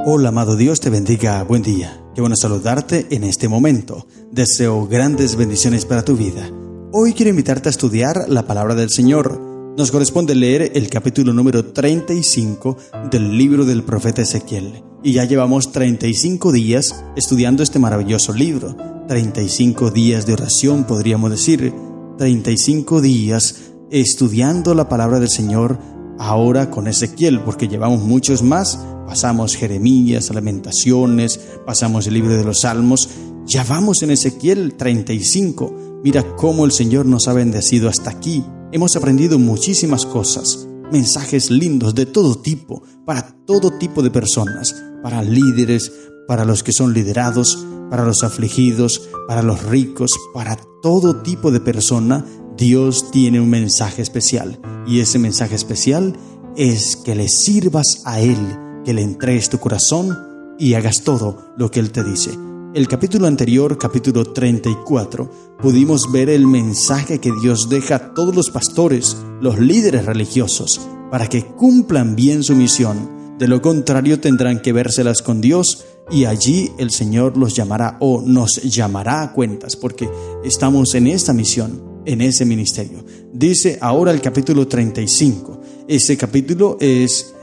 Hola, amado Dios, te bendiga, buen día. Qué bueno saludarte en este momento. Deseo grandes bendiciones para tu vida. Hoy quiero invitarte a estudiar la palabra del Señor. Nos corresponde leer el capítulo número 35 del libro del profeta Ezequiel. Y ya llevamos 35 días estudiando este maravilloso libro. 35 días de oración, podríamos decir. 35 días estudiando la palabra del Señor ahora con Ezequiel, porque llevamos muchos más. Pasamos Jeremías, Lamentaciones, pasamos el libro de los Salmos. Ya vamos en Ezequiel 35. Mira cómo el Señor nos ha bendecido hasta aquí. Hemos aprendido muchísimas cosas, mensajes lindos de todo tipo, para todo tipo de personas, para líderes, para los que son liderados, para los afligidos, para los ricos, para todo tipo de persona. Dios tiene un mensaje especial, y ese mensaje especial es que le sirvas a Él, que le entregues tu corazón y hagas todo lo que Él te dice. El capítulo anterior, capítulo 34, pudimos ver el mensaje que Dios deja a todos los pastores, los líderes religiosos, para que cumplan bien su misión. De lo contrario tendrán que vérselas con Dios, y allí el Señor los llamará o nos llamará a cuentas, porque estamos en esta misión, en ese ministerio. Dice ahora el capítulo 35. Ese capítulo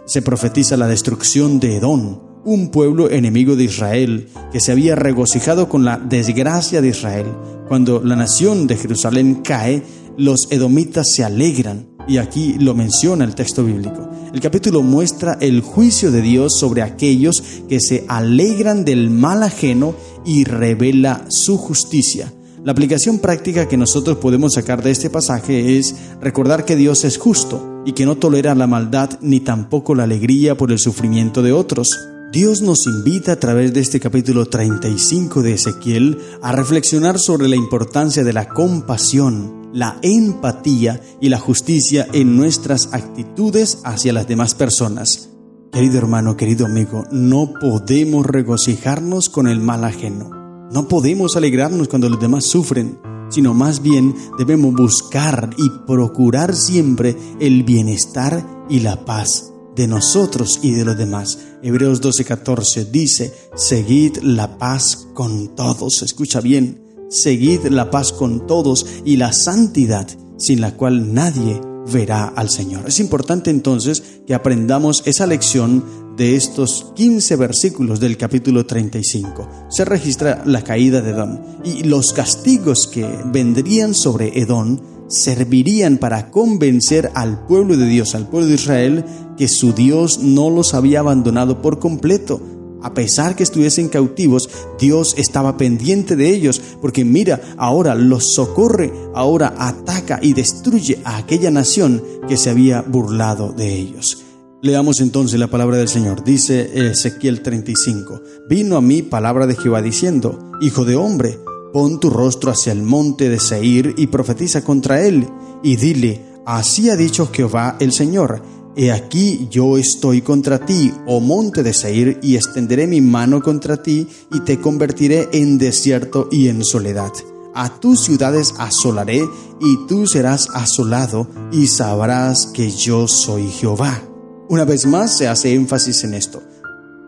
se profetiza la destrucción de Edom, un pueblo enemigo de Israel, que se había regocijado con la desgracia de Israel. Cuando la nación de Jerusalén cae, los edomitas se alegran, y aquí lo menciona el texto bíblico. El capítulo muestra el juicio de Dios sobre aquellos que se alegran del mal ajeno y revela su justicia. La aplicación práctica que nosotros podemos sacar de este pasaje es recordar que Dios es justo y que no tolera la maldad ni tampoco la alegría por el sufrimiento de otros. Dios nos invita a través de este capítulo 35 de Ezequiel a reflexionar sobre la importancia de la compasión, la empatía y la justicia en nuestras actitudes hacia las demás personas. Querido hermano, querido amigo, no podemos regocijarnos con el mal ajeno. No podemos alegrarnos cuando los demás sufren, sino más bien debemos buscar y procurar siempre el bienestar y la paz de nosotros y de los demás. Hebreos 12:14 dice: seguid la paz con todos. Escucha bien, seguid la paz con todos y la santidad, sin la cual nadie verá al Señor. Es importante entonces que aprendamos esa lección de estos 15 versículos del capítulo 35. Se registra la caída de Edom, y los castigos que vendrían sobre Edom servirían para convencer al pueblo de Dios, al pueblo de Israel, que su Dios no los había abandonado por completo. A pesar que estuviesen cautivos, Dios estaba pendiente de ellos, porque mira, ahora los socorre, ahora ataca y destruye a aquella nación que se había burlado de ellos. Leamos entonces la palabra del Señor. Dice Ezequiel 35: Vino a mí palabra de Jehová diciendo: Hijo de hombre, pon tu rostro hacia el monte de Seir y profetiza contra él, y dile: así ha dicho Jehová el Señor: He aquí yo estoy contra ti, oh monte de Seir, y extenderé mi mano contra ti, y te convertiré en desierto y en soledad. A tus ciudades asolaré, y tú serás asolado, y sabrás que yo soy Jehová. Una vez más se hace énfasis en esto.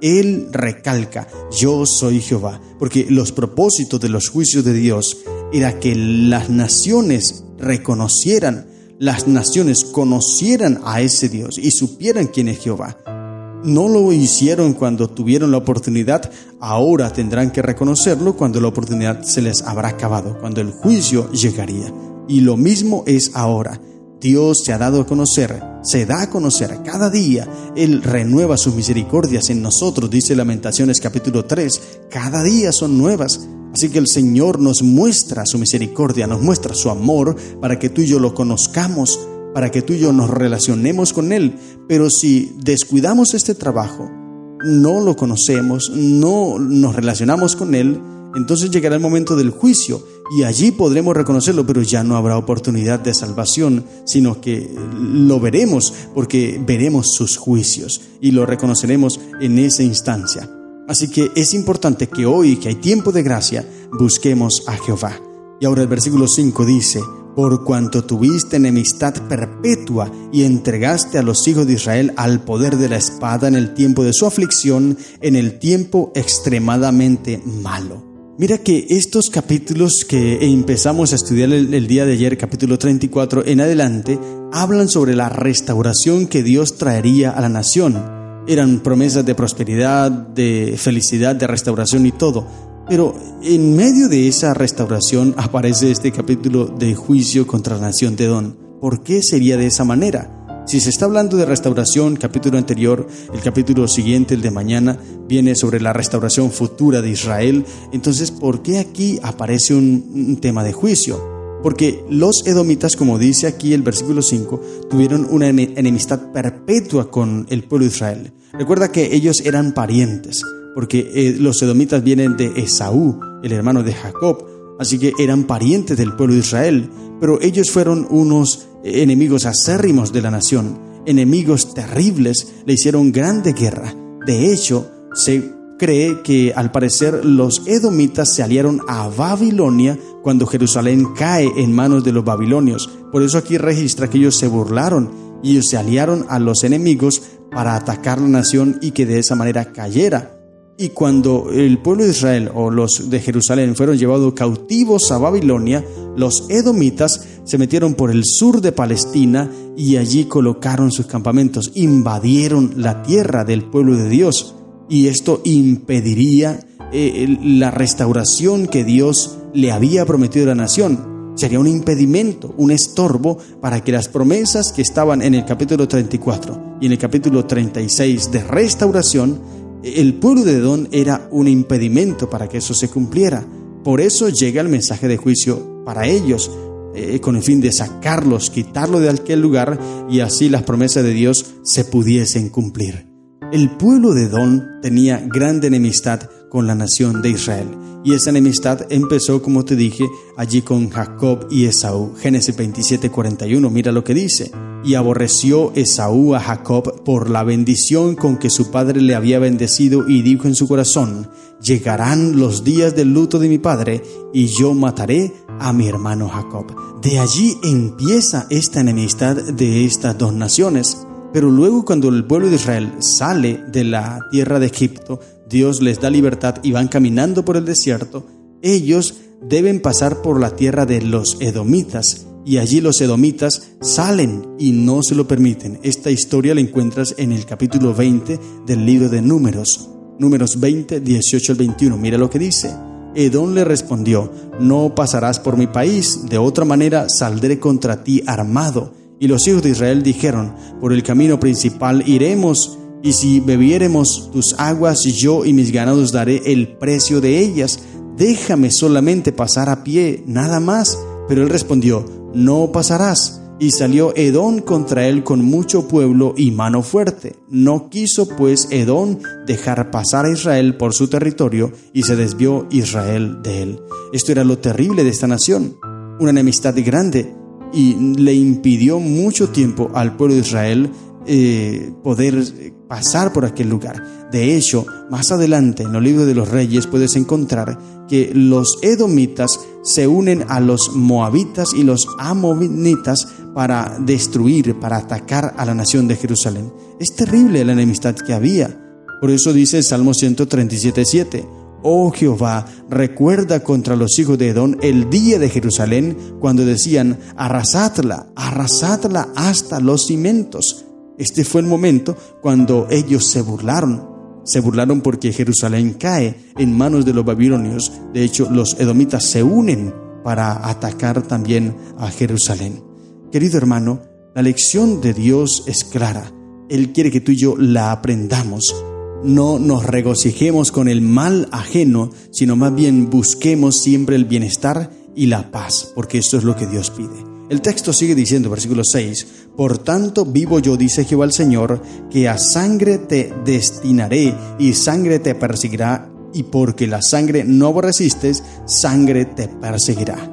Él recalca: yo soy Jehová, porque los propósitos de los juicios de Dios era que las naciones reconocieran, las naciones conocieran a ese Dios y supieran quién es Jehová. No lo hicieron cuando tuvieron la oportunidad, ahora tendrán que reconocerlo cuando la oportunidad se les habrá acabado, cuando el juicio llegaría. Y lo mismo es ahora. Dios se ha dado a conocer, se da a conocer cada día. Él renueva sus misericordias en nosotros, dice Lamentaciones capítulo 3. Cada día son nuevas. Así que el Señor nos muestra su misericordia, nos muestra su amor para que tú y yo lo conozcamos, para que tú y yo nos relacionemos con Él. Pero si descuidamos este trabajo, no lo conocemos, no nos relacionamos con Él, entonces llegará el momento del juicio y allí podremos reconocerlo, pero ya no habrá oportunidad de salvación, sino que lo veremos porque veremos sus juicios y lo reconoceremos en esa instancia. Así que es importante que hoy, que hay tiempo de gracia, busquemos a Jehová. Y ahora el versículo 5 dice: por cuanto tuviste enemistad perpetua y entregaste a los hijos de Israel al poder de la espada en el tiempo de su aflicción, en el tiempo extremadamente malo. Mira que estos capítulos que empezamos a estudiar el día de ayer, capítulo 34 en adelante, hablan sobre la restauración que Dios traería a la nación. Eran promesas de prosperidad, de felicidad, de restauración y todo. Pero en medio de esa restauración aparece este capítulo de juicio contra la nación de Edom. ¿Por qué sería de esa manera? Si se está hablando de restauración, capítulo anterior, el capítulo siguiente, el de mañana, viene sobre la restauración futura de Israel. Entonces, ¿por qué aquí aparece un tema de juicio? Porque los edomitas, como dice aquí el versículo 5, tuvieron una enemistad perpetua con el pueblo de Israel. Recuerda que ellos eran parientes, porque los edomitas vienen de Esaú, el hermano de Jacob, así que eran parientes del pueblo de Israel, pero ellos fueron unos enemigos acérrimos de la nación, enemigos terribles, le hicieron grande guerra. De hecho, se cree que al parecer los edomitas se aliaron a Babilonia cuando Jerusalén cae en manos de los babilonios. Por eso aquí registra que ellos se burlaron y ellos se aliaron a los enemigos para atacar la nación y que de esa manera cayera. Y cuando el pueblo de Israel o los de Jerusalén fueron llevados cautivos a Babilonia, los edomitas se metieron por el sur de Palestina y allí colocaron sus campamentos, invadieron la tierra del pueblo de Dios. Y esto impediría la restauración que Dios le había prometido a la nación. Sería un impedimento, un estorbo para que las promesas que estaban en el capítulo 34 y en el capítulo 36 de restauración, el pueblo de Edom era un impedimento para que eso se cumpliera. Por eso llega el mensaje de juicio para ellos, con el fin de sacarlos, quitarlos de aquel lugar y así las promesas de Dios se pudiesen cumplir. El pueblo de Edom tenía grande enemistad con la nación de Israel. Y esa enemistad empezó, como te dije, allí con Jacob y Esaú. Génesis 27:41, mira lo que dice. Y aborreció Esaú a Jacob por la bendición con que su padre le había bendecido y dijo en su corazón: llegarán los días del luto de mi padre y yo mataré a mi hermano Jacob. De allí empieza esta enemistad de estas dos naciones. Pero luego, cuando el pueblo de Israel sale de la tierra de Egipto, Dios les da libertad y van caminando por el desierto. Ellos deben pasar por la tierra de los edomitas y allí los edomitas salen y no se lo permiten. Esta historia la encuentras en el capítulo 20 del libro de Números. Números 20, 18 al 21. Mira lo que dice. Edom le respondió: no pasarás por mi país, de otra manera saldré contra ti armado. Y los hijos de Israel dijeron: por el camino principal iremos, y si bebiéremos tus aguas, yo y mis ganados daré el precio de ellas. Déjame solamente pasar a pie, nada más. Pero él respondió: no pasarás. Y salió Edom contra él con mucho pueblo y mano fuerte. No quiso pues Edom dejar pasar a Israel por su territorio, y se desvió Israel de él. Esto era lo terrible de esta nación, una enemistad grande, y le impidió mucho tiempo al pueblo de Israel poder pasar por aquel lugar. De hecho, más adelante en los libros de los reyes puedes encontrar que los edomitas se unen a los moabitas y los amonitas para destruir, para atacar a la nación de Jerusalén. Es terrible la enemistad que había. Por eso dice el Salmo 137:7: oh Jehová, recuerda contra los hijos de Edom el día de Jerusalén, cuando decían: arrasadla, arrasadla hasta los cimientos. Este fue el momento cuando ellos se burlaron. Se burlaron porque Jerusalén cae en manos de los babilonios. De hecho, los edomitas se unen para atacar también a Jerusalén. Querido hermano, la lección de Dios es clara. Él quiere que tú y yo la aprendamos. No nos regocijemos con el mal ajeno, sino más bien busquemos siempre el bienestar y la paz, porque esto es lo que Dios pide. El texto sigue diciendo, versículo 6, por tanto vivo yo, dice Jehová el Señor, que a sangre te destinaré y sangre te perseguirá, y porque la sangre no aborreciste, sangre te perseguirá.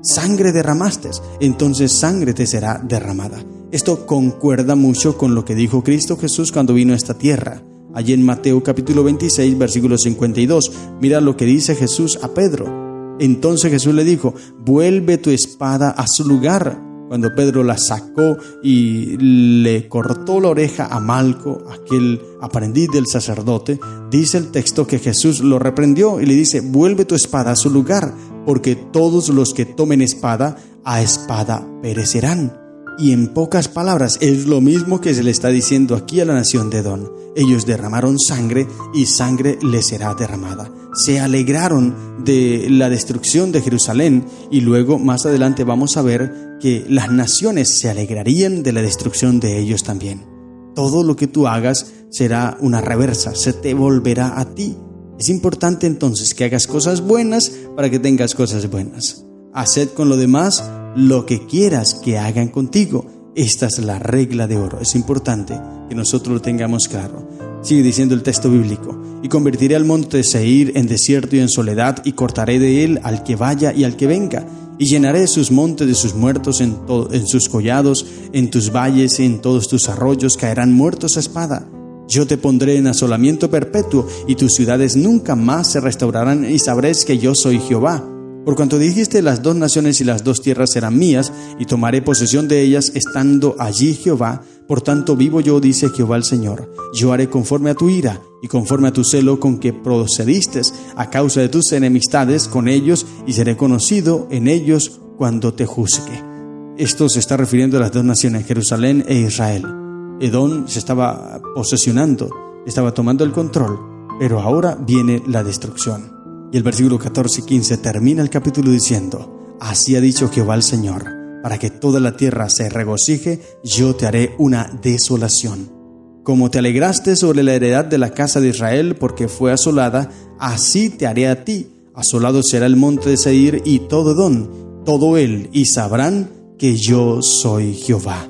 Sangre derramaste, entonces sangre te será derramada. Esto concuerda mucho con lo que dijo Cristo Jesús cuando vino a esta tierra. Allí en Mateo capítulo 26, versículo 52, mira lo que dice Jesús a Pedro. Entonces Jesús le dijo: vuelve tu espada a su lugar. Cuando Pedro la sacó y le cortó la oreja a Malco, aquel aprendiz del sacerdote, dice el texto que Jesús lo reprendió y le dice: vuelve tu espada a su lugar, porque todos los que tomen espada, a espada perecerán. Y en pocas palabras es lo mismo que se le está diciendo aquí a la nación de Edom. Ellos derramaron sangre y sangre les será derramada. Se alegraron de la destrucción de Jerusalén y luego más adelante vamos a ver que las naciones se alegrarían de la destrucción de ellos también. Todo lo que tú hagas será una reversa, se te volverá a ti. Es importante entonces que hagas cosas buenas para que tengas cosas buenas. Haced con lo demás lo que quieras que hagan contigo. Esta es la regla de oro. Es importante que nosotros lo tengamos claro. Sigue diciendo el texto bíblico: y convertiré al monte de Seir en desierto y en soledad, y cortaré de él al que vaya y al que venga, y llenaré sus montes de sus muertos, en sus collados, en tus valles y en todos tus arroyos caerán muertos a espada. Yo te pondré en asolamiento perpetuo, y tus ciudades nunca más se restaurarán, y sabréis que yo soy Jehová. Por cuanto dijiste: las dos naciones y las dos tierras serán mías, y tomaré posesión de ellas, estando allí Jehová, por tanto vivo yo, dice Jehová el Señor, yo haré conforme a tu ira, y conforme a tu celo con que procediste a causa de tus enemistades con ellos, y seré conocido en ellos cuando te juzgue. Esto se está refiriendo a las dos naciones, Jerusalén e Israel. Edom se estaba posesionando, estaba tomando el control, pero ahora viene la destrucción. Y el versículo 14 y 15 termina el capítulo diciendo: así ha dicho Jehová el Señor, para que toda la tierra se regocije, yo te haré una desolación. Como te alegraste sobre la heredad de la casa de Israel porque fue asolada, así te haré a ti. Asolado será el monte de Seir y todo Edom, todo él, y sabrán que yo soy Jehová.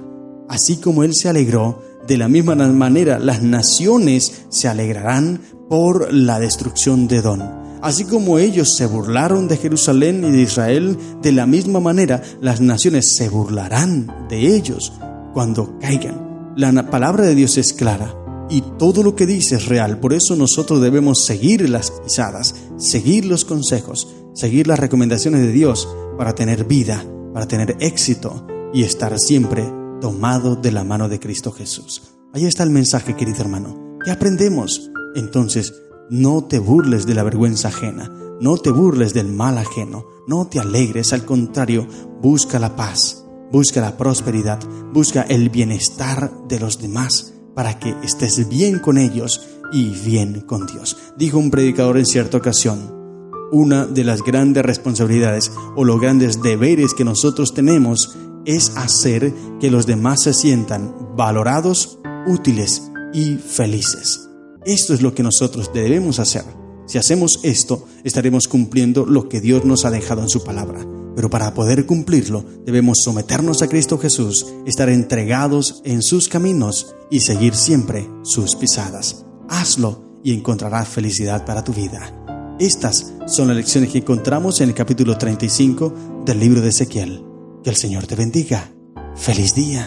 Así como él se alegró, de la misma manera las naciones se alegrarán por la destrucción de Edom. Así como ellos se burlaron de Jerusalén y de Israel, de la misma manera las naciones se burlarán de ellos cuando caigan. La palabra de Dios es clara y todo lo que dice es real. Por eso nosotros debemos seguir las pisadas, seguir los consejos, seguir las recomendaciones de Dios para tener vida, para tener éxito y estar siempre tomado de la mano de Cristo Jesús. Ahí está el mensaje, querido hermano. ¿Qué aprendemos? Entonces, no te burles de la vergüenza ajena, no te burles del mal ajeno, no te alegres, al contrario, busca la paz, busca la prosperidad, busca el bienestar de los demás para que estés bien con ellos y bien con Dios. Dijo un predicador en cierta ocasión: una de las grandes responsabilidades o los grandes deberes que nosotros tenemos es hacer que los demás se sientan valorados, útiles y felices. Esto es lo que nosotros debemos hacer. Si hacemos esto, estaremos cumpliendo lo que Dios nos ha dejado en su palabra. Pero para poder cumplirlo, debemos someternos a Cristo Jesús, estar entregados en sus caminos y seguir siempre sus pisadas. Hazlo y encontrarás felicidad para tu vida. Estas son las lecciones que encontramos en el capítulo 35 del libro de Ezequiel. Que el Señor te bendiga. ¡Feliz día!